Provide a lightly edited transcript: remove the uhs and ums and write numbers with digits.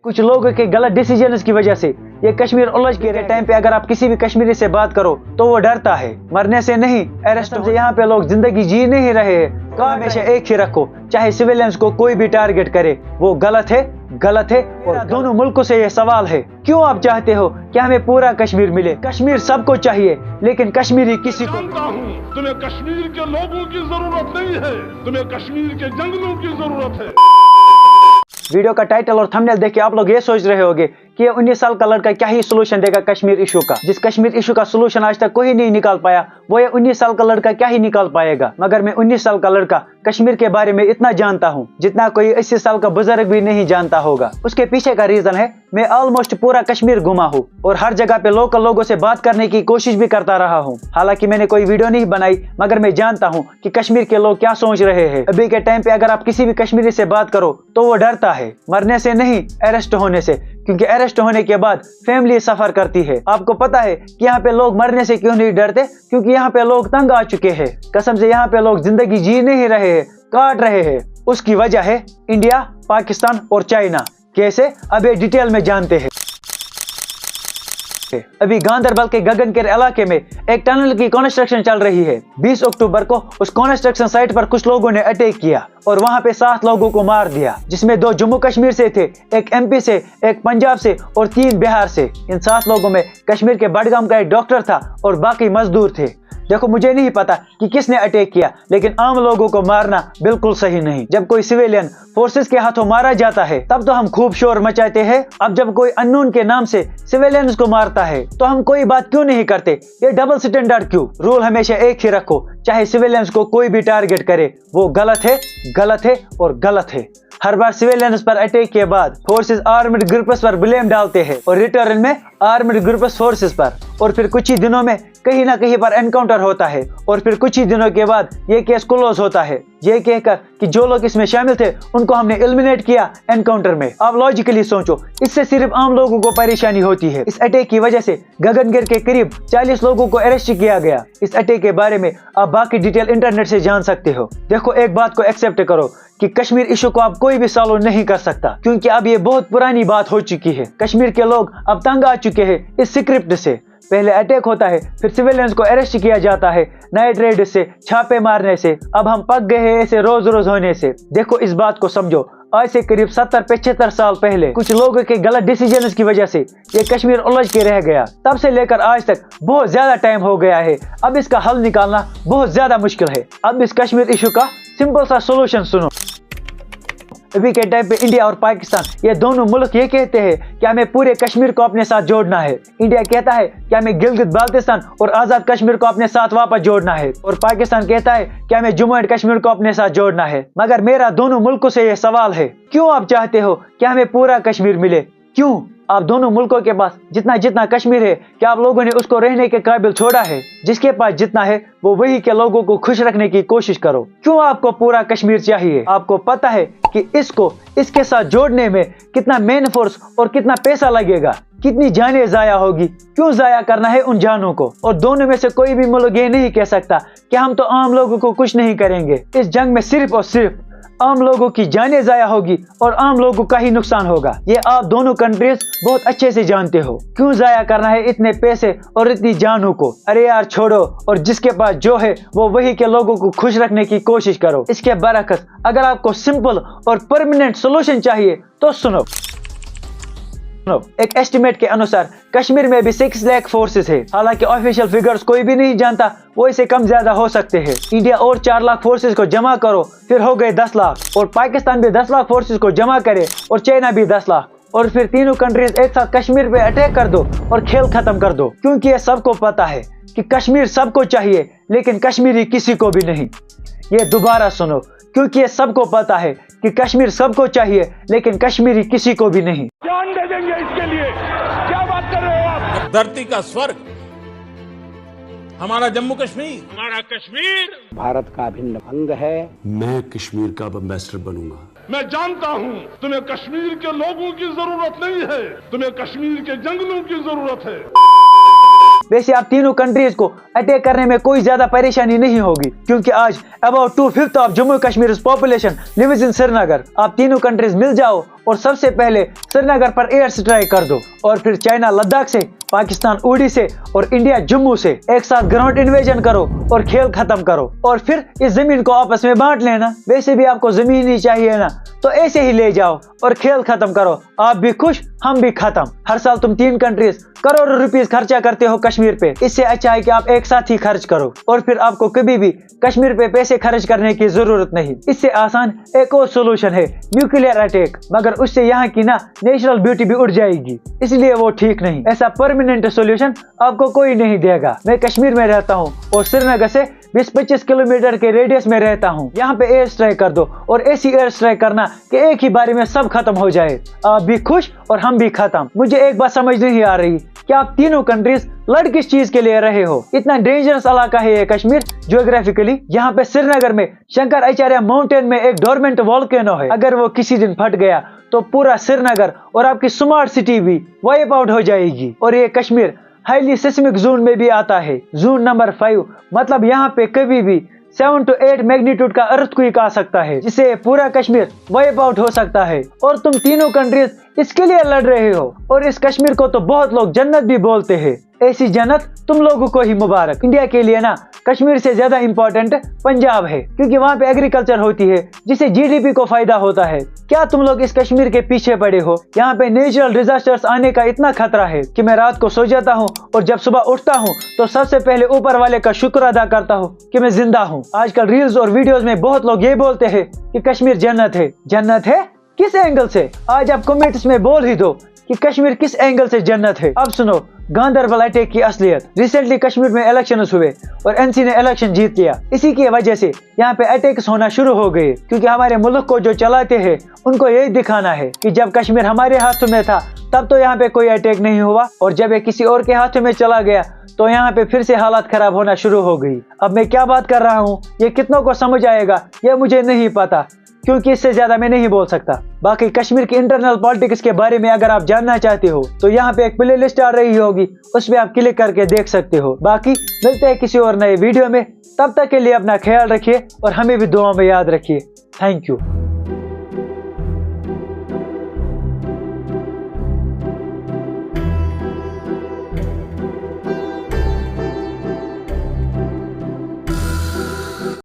कुछ लोगों के गलत डिसीजंस की वजह से ये कश्मीर उलझ के टाइम पे अगर आप किसी भी कश्मीरी से बात करो तो वो डरता है, मरने से नहीं अरेस्ट से। यहाँ पे लोग जिंदगी जी नहीं रहे हैं। हमेशा एक ही रखो, चाहे सिविलियंस को कोई भी टारगेट करे, वो गलत है, गलत है। और दोनों मुल्कों से ये सवाल है, क्यों आप चाहते हो कि हमें पूरा कश्मीर मिले? कश्मीर सबको चाहिए, लेकिन कश्मीरी किसी को। जानता हूँ तुम्हें कश्मीर के लोगों की जरूरत नहीं है, तुम्हें कश्मीर के जंगलों की जरूरत है। वीडियो का टाइटल और थंबनेल देख के आप लोग ये सोच रहे होंगे कि ये 19 साल का लड़का क्या ही सोल्यूशन देगा कश्मीर इशू का। जिस कश्मीर इशू का सोल्यूशन आज तक कोई नहीं निकाल पाया, वो ये 19 साल का लड़का क्या ही निकाल पाएगा। मगर मैं 19 साल का लड़का कश्मीर के बारे में इतना जानता हूँ जितना कोई 80 साल का बुजुर्ग भी नहीं जानता होगा। उसके पीछे का रीजन है, मैं ऑलमोस्ट पूरा कश्मीर घुमा हूँ और हर जगह पे लोकल लोगों से बात करने की कोशिश भी करता रहा हूँ। हालांकि मैंने कोई वीडियो नहीं बनाई, मगर मैं जानता हूँ कि कश्मीर के लोग क्या सोच रहे हैं। अभी के टाइम पे अगर आप किसी भी कश्मीरी से बात करो तो वो डरता है, मरने से नहीं अरेस्ट होने से, क्योंकि अरेस्ट होने के बाद फैमिली सफर करती है। आपको पता है कि यहाँ पे लोग मरने से क्यों नहीं डरते? क्योंकि यहाँ पे लोग तंग आ चुके हैं। कसम से यहाँ पे लोग जिंदगी जी नहीं रहे हैं, काट रहे हैं। उसकी वजह है इंडिया, पाकिस्तान और चाइना। कैसे? अब ये डिटेल में जानते हैं। अभी गांधरबल के गगनगिर इलाके में एक टनल की कंस्ट्रक्शन चल रही है। 20 अक्टूबर को उस कंस्ट्रक्शन साइट पर कुछ लोगों ने अटैक किया और वहां पे 7 लोगों को मार दिया, जिसमें 2 जम्मू कश्मीर से थे, एक एमपी से, एक पंजाब से और 3 बिहार से। इन 7 लोगों में कश्मीर के बडगाम का एक डॉक्टर था और बाकी मजदूर थे। देखो, मुझे नहीं पता कि किसने अटैक किया, लेकिन आम लोगों को मारना बिल्कुल सही नहीं। जब कोई सिविलियन फोर्सेस के हाथों मारा जाता है तब तो हम खूब शोर मचाते हैं। अब जब कोई अननोन के नाम से सिविलियंस को मारता है तो हम कोई बात क्यों नहीं करते? ये डबल स्टैंडर्ड क्यों? रूल हमेशा एक ही रखो, चाहे सिविलियंस को कोई भी टारगेट करे, वो गलत है, गलत है और गलत है। हर बार सिविलियंस पर अटैक के बाद फोर्सेस आर्म्ड ग्रुप्स पर ब्लेम डालते हैं और रिटर्न में आर्म्ड ग्रुप्स फोर्सेस पर, और फिर कुछ ही दिनों में कहीं ना कहीं पर एनकाउंटर होता है और फिर कुछ ही दिनों के बाद ये केस क्लोज होता है, ये कहकर कि जो लोग इसमें शामिल थे उनको हमने एलिमिनेट किया एनकाउंटर में। आप लॉजिकली सोचो, इससे सिर्फ आम लोगों को परेशानी होती है। इस अटैक की वजह से गगनगिर के करीब 40 लोगों को अरेस्ट किया गया। इस अटैक के बारे में आप बाकी डिटेल इंटरनेट से जान सकते हो। देखो, एक बात को एक्सेप्ट करो कि कश्मीर इशू को अब कोई भी सॉल्व नहीं कर सकता, क्योंकि अब ये बहुत पुरानी बात हो चुकी है। कश्मीर के लोग अब तंग आ चुके हैं इस स्क्रिप्ट से। पहले अटैक होता है, फिर सिविलियंस को अरेस्ट किया जाता है, नाइट रेड से, छापे मारने से। अब हम पक गए हैं ऐसे रोज रोज होने से। देखो, इस बात को समझो, आज से करीब 70-75 साल पहले कुछ लोगों के गलत डिसीजंस की वजह से ये कश्मीर उलझ के रह गया। तब से लेकर आज तक बहुत ज्यादा टाइम हो गया है। अब इसका हल निकालना बहुत ज्यादा मुश्किल है। अब इस कश्मीर इशू का सिंपल सा सोल्यूशन सुनो। अभी के टाइम पे इंडिया और पाकिस्तान, ये दोनों मुल्क ये कहते हैं कि हमें पूरे कश्मीर को अपने साथ जोड़ना है। इंडिया कहता है कि हमें गिलगित बाल्टिस्तान और आजाद कश्मीर को अपने साथ वापस जोड़ना है, और पाकिस्तान कहता है कि हमें जम्मू एंड कश्मीर को अपने साथ जोड़ना है। मगर मेरा दोनों मुल्कों से ये सवाल है, क्यों आप चाहते हो कि हमें पूरा कश्मीर मिले? क्यों? आप दोनों मुल्कों के पास जितना जितना कश्मीर है, क्या आप लोगों ने उसको रहने के काबिल छोड़ा है? जिसके पास जितना है वो वही के लोगों को खुश रखने की कोशिश करो। क्यों आपको पूरा कश्मीर चाहिए? आपको पता है कि इसको इसके साथ जोड़ने में कितना मैन फोर्स और कितना पैसा लगेगा, कितनी जानें जाया होगी? क्यों जाया करना है उन जानों को? और दोनों में से कोई भी मुल्क ये नहीं कह सकता कि हम तो आम लोगों को कुछ नहीं करेंगे। इस जंग में सिर्फ और सिर्फ आम लोगों की जानें जाया होगी और आम लोगों का ही नुकसान होगा। ये आप दोनों कंट्रीज बहुत अच्छे से जानते हो। क्यों जाया करना है इतने पैसे और इतनी जानों को? अरे यार छोड़ो, और जिसके पास जो है वो वही के लोगों को खुश रखने की कोशिश करो। इसके बरअक्स अगर आपको सिंपल और परमानेंट सोल्यूशन चाहिए तो सुनो। एक एस्टिमेट के अनुसार कश्मीर में भी 6 लाख फोर्सेस है। हालांकि ऑफिशियल फिगर्स कोई भी नहीं जानता, वो इसे कम ज्यादा हो सकते हैं। इंडिया और 4 लाख फोर्सेस को जमा करो, फिर हो गए 10 लाख, और पाकिस्तान भी 10 लाख फोर्सेस को जमा करे, और चाइना भी 10 लाख, और फिर तीनों कंट्रीज एक साथ कश्मीर पे अटैक कर दो और खेल खत्म कर दो। क्योंकि ये सबको पता है कि कश्मीर सबको चाहिए, लेकिन कश्मीरी किसी को भी नहीं। ये दोबारा सुनो, क्योंकि ये सबको पता है कि कश्मीर सबको चाहिए, लेकिन कश्मीरी किसी को भी नहीं। जान दे देंगे इसके लिए, क्या बात कर रहे हो आप? धरती का स्वर्ग हमारा जम्मू कश्मीर, हमारा कश्मीर भारत का अभिन्न अंग है। मैं कश्मीर का एम्बेसडर बनूंगा। मैं जानता हूँ तुम्हें कश्मीर के लोगों की जरूरत नहीं है, तुम्हें कश्मीर के जंगलों की जरूरत है। वैसे आप तीनों कंट्रीज को अटैक करने में कोई ज्यादा परेशानी नहीं होगी, क्योंकि आज about 2/5 of Jammu Kashmir population lives in Srinagar. आप तीनों कंट्रीज मिल जाओ और सबसे पहले श्रीनगर पर एयर स्ट्राइक कर दो और फिर चाइना लद्दाख से, पाकिस्तान उड़ी से और इंडिया जम्मू से एक साथ ग्राउंड इन्वेजन करो और खेल खत्म करो और फिर इस जमीन को आपस में बांट लेना। वैसे भी आपको जमीन ही चाहिए ना, तो ऐसे ही ले जाओ और खेल खत्म करो। आप भी खुश, हम भी खत्म। हर साल तुम 3 कंट्रीज करोड़ों रुपीस खर्चा करते हो कश्मीर पे। इससे अच्छा है कि आप एक साथ ही खर्च करो और फिर आपको कभी भी कश्मीर पे पैसे खर्च करने की जरूरत नहीं। इससे आसान एक और सोल्यूशन है, न्यूक्लियर अटैक, मगर उससे यहाँ की ना नेचुरल ब्यूटी भी उड़ जाएगी, इसलिए वो ठीक नहीं। ऐसा परमानेंट सोल्यूशन आपको कोई नहीं देगा। मैं कश्मीर में रहता हूँ और श्रीनगर से 20-25 किलोमीटर के रेडियस में रहता हूँ। यहाँ पे एयर स्ट्राइक कर दो और ऐसी एयर स्ट्राइक करना कि एक ही बारी में सब खत्म हो जाए। आप भी खुश और हम भी खत्म। मुझे एक बात समझ नहीं आ रही कि आप तीनों कंट्रीज लड़ किस चीज के लिए रहे हो। इतना डेंजरस इलाका है ये कश्मीर ज्योग्राफिकली। यहाँ पे श्रीनगर में शंकराचार्य माउंटेन में एक डोरमेंट वोल्केनो है। अगर वो किसी दिन फट गया तो पूरा श्रीनगर और आपकी स्मार्ट सिटी भी वाइप आउट हो जाएगी। और ये कश्मीर हाईली सिस्मिक जोन में भी आता है, जोन नंबर 5। मतलब यहाँ पे कभी भी 7 to 8 मैग्नीट्यूड का अर्थक्वेक आ सकता है, जिससे पूरा कश्मीर वाइप आउट हो सकता है। और तुम तीनों कंट्रीज इसके लिए लड़ रहे हो। और इस कश्मीर को तो बहुत लोग जन्नत भी बोलते हैं। ऐसी जन्नत तुम लोगों को ही मुबारक। इंडिया के लिए ना कश्मीर से ज्यादा इम्पोर्टेंट पंजाब है, क्योंकि वहाँ पे एग्रीकल्चर होती है, जिससे जीडीपी को फायदा होता है। क्या तुम लोग इस कश्मीर के पीछे पड़े हो? यहाँ पे नेचुरल डिजास्टर्स आने का इतना खतरा है कि मैं रात को सो जाता हूँ और जब सुबह उठता हूँ तो सबसे पहले ऊपर वाले का शुक्र अदा करता हूँ कि मैं जिंदा हूँ। आजकल रील्स और वीडियोस में बहुत लोग ये बोलते हैं कि कश्मीर जन्नत है। जन्नत है किस एंगल से? आज आप कमेंट्स में बोल ही दो कि कश्मीर किस एंगल से जन्नत है। अब सुनो गांदरबल अटैक की असलियत। रिसेंटली कश्मीर में इलेक्शंस हुए और एनसी ने इलेक्शन जीत लिया। इसी की वजह से यहाँ पे अटैक्स होना शुरू हो गए, क्योंकि हमारे मुल्क को जो चलाते हैं उनको यही दिखाना है कि जब कश्मीर हमारे हाथों में था तब तो यहाँ पे कोई अटैक नहीं हुआ, और जब ये किसी और के हाथों में चला गया तो यहाँ पे फिर से हालात खराब होना शुरू हो गई। अब मैं क्या बात कर रहा हूँ ये कितनों को समझ आएगा ये मुझे नहीं पता, क्योंकि इससे ज्यादा मैं नहीं बोल सकता। बाकी कश्मीर की इंटरनल पॉलिटिक्स के बारे में अगर आप जानना चाहते हो तो यहाँ पे एक प्ले लिस्ट आ रही होगी, उस पर आप क्लिक करके देख सकते हो। बाकी मिलते हैं किसी और नए वीडियो में, तब तक के लिए अपना ख्याल रखिए और हमें भी दुआ में याद रखिए। Thank you.